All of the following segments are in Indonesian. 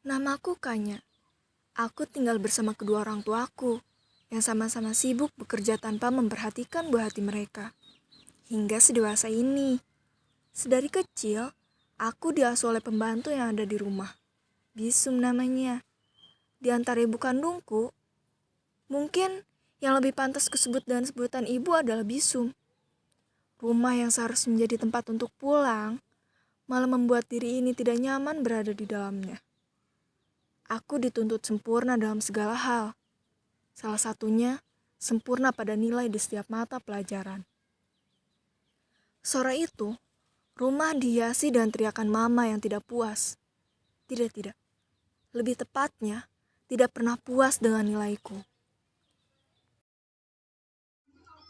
Namaku Kanya. Aku tinggal bersama kedua orang tuaku yang sama-sama sibuk bekerja tanpa memperhatikan buah hati mereka. Hingga sedewasa ini. Sedari kecil, aku diasuh oleh pembantu yang ada di rumah. Bisum namanya. Di antara ibu kandungku, mungkin yang lebih pantas disebut dengan sebutan ibu adalah Bisum. Rumah yang seharusnya menjadi tempat untuk pulang, malah membuat diri ini tidak nyaman berada di dalamnya. Aku dituntut sempurna dalam segala hal. Salah satunya, sempurna pada nilai di setiap mata pelajaran. Sore itu, rumah dihiasi dengan teriakan mama yang tidak puas. Tidak. Lebih tepatnya, tidak pernah puas dengan nilaiku.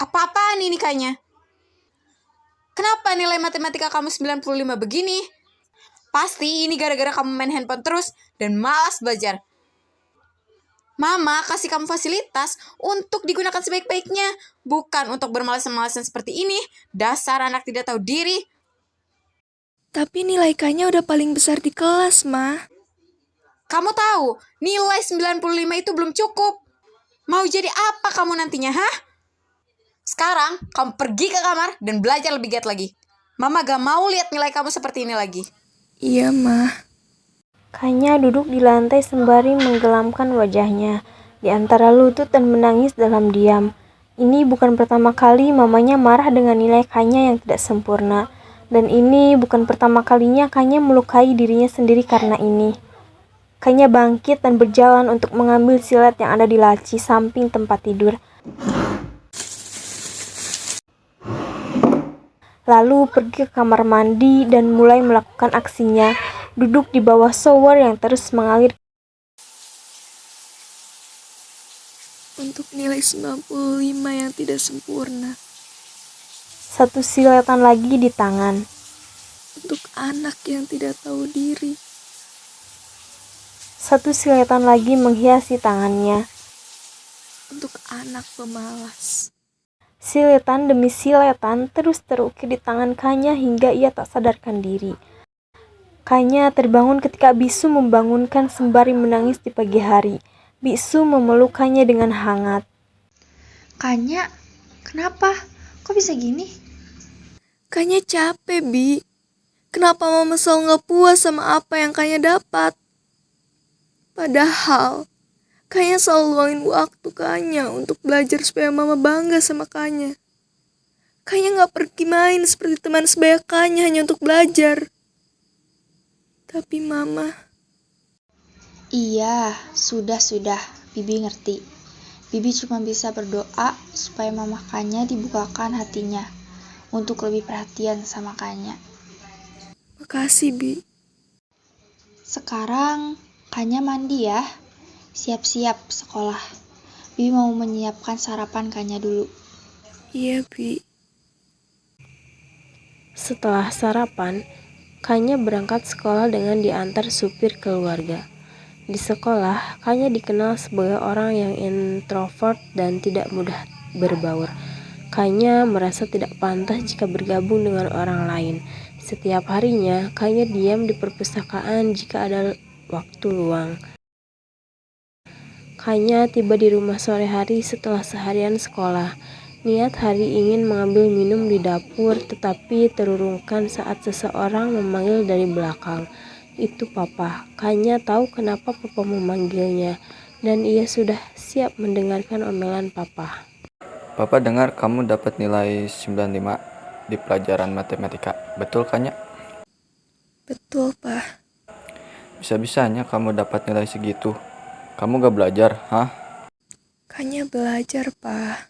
Apa-apaan ini kayaknya? Kenapa nilai matematika kamu 95 begini? Pasti ini gara-gara kamu main handphone terus dan malas belajar. Mama kasih kamu fasilitas untuk digunakan sebaik-baiknya, bukan untuk bermalas-malasan seperti ini. Dasar anak tidak tahu diri. Tapi nilai Kanya udah paling besar di kelas, Ma. Kamu tahu, nilai 95 itu belum cukup. Mau jadi apa kamu nantinya, hah? Sekarang, kamu pergi ke kamar dan belajar lebih giat lagi. Mama gak mau lihat nilai kamu seperti ini lagi. Iya, Ma. Kanya duduk di lantai sembari menggelamkan wajahnya di antara lutut dan menangis dalam diam. Ini bukan pertama kali mamanya marah dengan nilai Kanya yang tidak sempurna. Dan ini bukan pertama kalinya Kanya melukai dirinya sendiri karena ini. Kanya bangkit dan berjalan untuk mengambil silet yang ada di laci samping tempat tidur. Lalu pergi ke kamar mandi dan mulai melakukan aksinya, duduk di bawah shower yang terus mengalir. Untuk nilai 95 yang tidak sempurna. Satu siletan lagi di tangan. Untuk anak yang tidak tahu diri. Satu siletan lagi menghiasi tangannya. Untuk anak pemalas. Siletan demi siletan terus terukir di tangan Kanya hingga ia tak sadarkan diri. Kanya terbangun ketika Bisu membangunkan sembari menangis di pagi hari. Bisu memelukkannya dengan hangat. Kanya, kenapa? Kok bisa gini? Kanya capek, Bi. Kenapa Mama selalu gak puas sama apa yang Kanya dapat? Padahal, Kanya selalu luangin waktu Kanya untuk belajar supaya Mama bangga sama Kanya. Kanya gak pergi main seperti teman sebaya Kanya hanya untuk belajar. Tapi Mama... Iya, sudah. Bibi ngerti. Bibi cuma bisa berdoa supaya Mama Kanya dibukakan hatinya untuk lebih perhatian sama Kanya. Makasih, Bi. Sekarang Kanya mandi ya. Siap-siap sekolah. Bibi mau menyiapkan sarapan Kanya dulu. Iya, Bi. Setelah sarapan, Kanya berangkat sekolah dengan diantar supir keluarga. Di sekolah, Kanya dikenal sebagai orang yang introvert dan tidak mudah berbaur. Kanya merasa tidak pantas jika bergabung dengan orang lain. Setiap harinya, Kanya diam di perpustakaan jika ada waktu luang. Kanya tiba di rumah sore hari setelah seharian sekolah. Niat hari ingin mengambil minum di dapur, tetapi terurungkan saat seseorang memanggil dari belakang. Itu Papa. Kanya tahu kenapa Papa memanggilnya, dan ia sudah siap mendengarkan omelan Papa. Papa dengar kamu dapat nilai 95 di pelajaran matematika. Betul, Kanya? Betul, Pa. Bisa-bisanya kamu dapat nilai segitu. Kamu gak belajar, hah? Kanya belajar, Pa.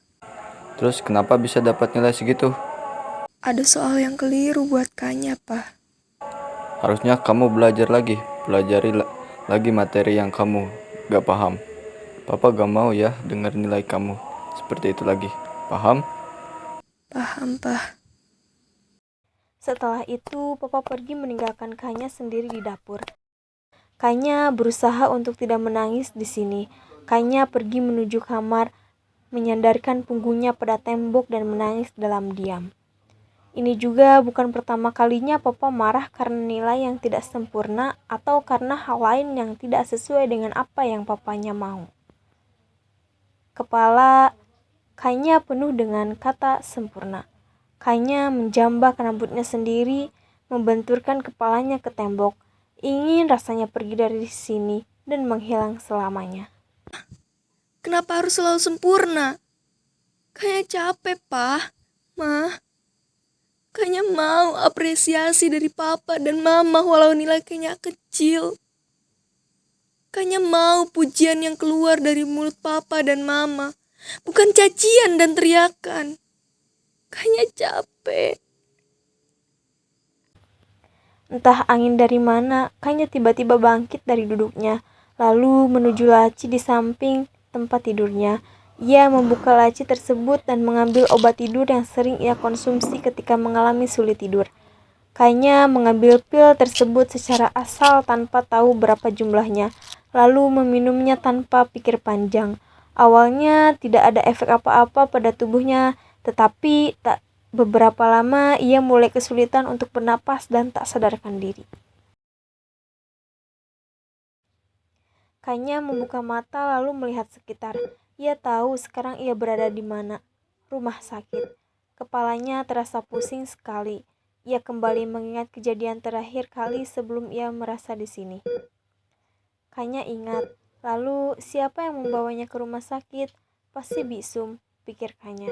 Terus kenapa bisa dapat nilai segitu? Ada soal yang keliru buat Kanya, Pa. Harusnya kamu belajar lagi. Pelajari lagi materi yang kamu gak paham. Papa gak mau ya dengar nilai kamu seperti itu lagi. Paham? Paham, Pa. Setelah itu, Papa pergi meninggalkan Kanya sendiri di dapur. Kanya berusaha untuk tidak menangis di sini. Kanya pergi menuju kamar, menyandarkan punggungnya pada tembok dan menangis dalam diam. Ini juga bukan pertama kalinya papa marah karena nilai yang tidak sempurna atau karena hal lain yang tidak sesuai dengan apa yang papanya mau. Kepala Kanya penuh dengan kata sempurna. Kanya menjambak rambutnya sendiri, membenturkan kepalanya ke tembok. Ingin rasanya pergi dari sini dan menghilang selamanya. Kenapa harus selalu sempurna? Kayaknya capek, Pak. Ma. Kayaknya mau apresiasi dari papa dan mama walau nilai kayaknya kecil. Kayaknya mau pujian yang keluar dari mulut papa dan mama. Bukan cacian dan teriakan. Kayaknya capek. Entah angin dari mana, Kanya tiba-tiba bangkit dari duduknya, lalu menuju laci di samping tempat tidurnya. Ia membuka laci tersebut dan mengambil obat tidur yang sering ia konsumsi ketika mengalami sulit tidur. Kanya mengambil pil tersebut secara asal tanpa tahu berapa jumlahnya, lalu meminumnya tanpa pikir panjang. Awalnya tidak ada efek apa-apa pada tubuhnya, tetapi beberapa lama ia mulai kesulitan untuk bernapas dan tak sadarkan diri. Kanya membuka mata lalu melihat sekitar. Ia tahu sekarang ia berada di mana. Rumah sakit. Kepalanya terasa pusing sekali. Ia kembali mengingat kejadian terakhir kali sebelum ia merasa di sini. Kanya ingat, lalu siapa yang membawanya ke rumah sakit? Pasti Bisum, pikir Kanya.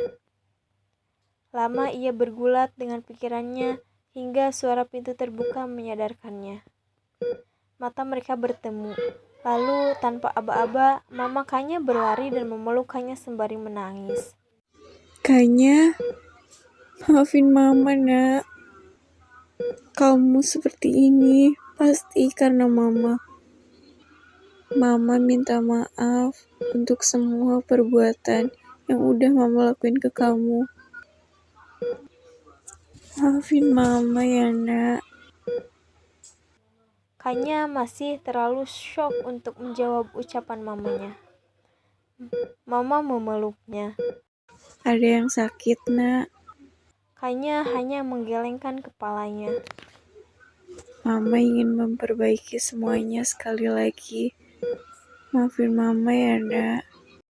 Lama ia bergulat dengan pikirannya hingga suara pintu terbuka menyadarkannya. Mata mereka bertemu. Lalu tanpa aba-aba, Mama Kanya berlari dan memeluk Kanya sembari menangis. Kanya, maafin Mama, nak. Kamu seperti ini pasti karena Mama. Mama minta maaf untuk semua perbuatan yang udah Mama lakuin ke kamu. Maafin Mama ya, nak. Kanya masih terlalu syok untuk menjawab ucapan mamanya. Mama memeluknya. Ada yang sakit, nak. Kanya hanya menggelengkan kepalanya. Mama ingin memperbaiki semuanya sekali lagi. Maafin Mama ya, nak.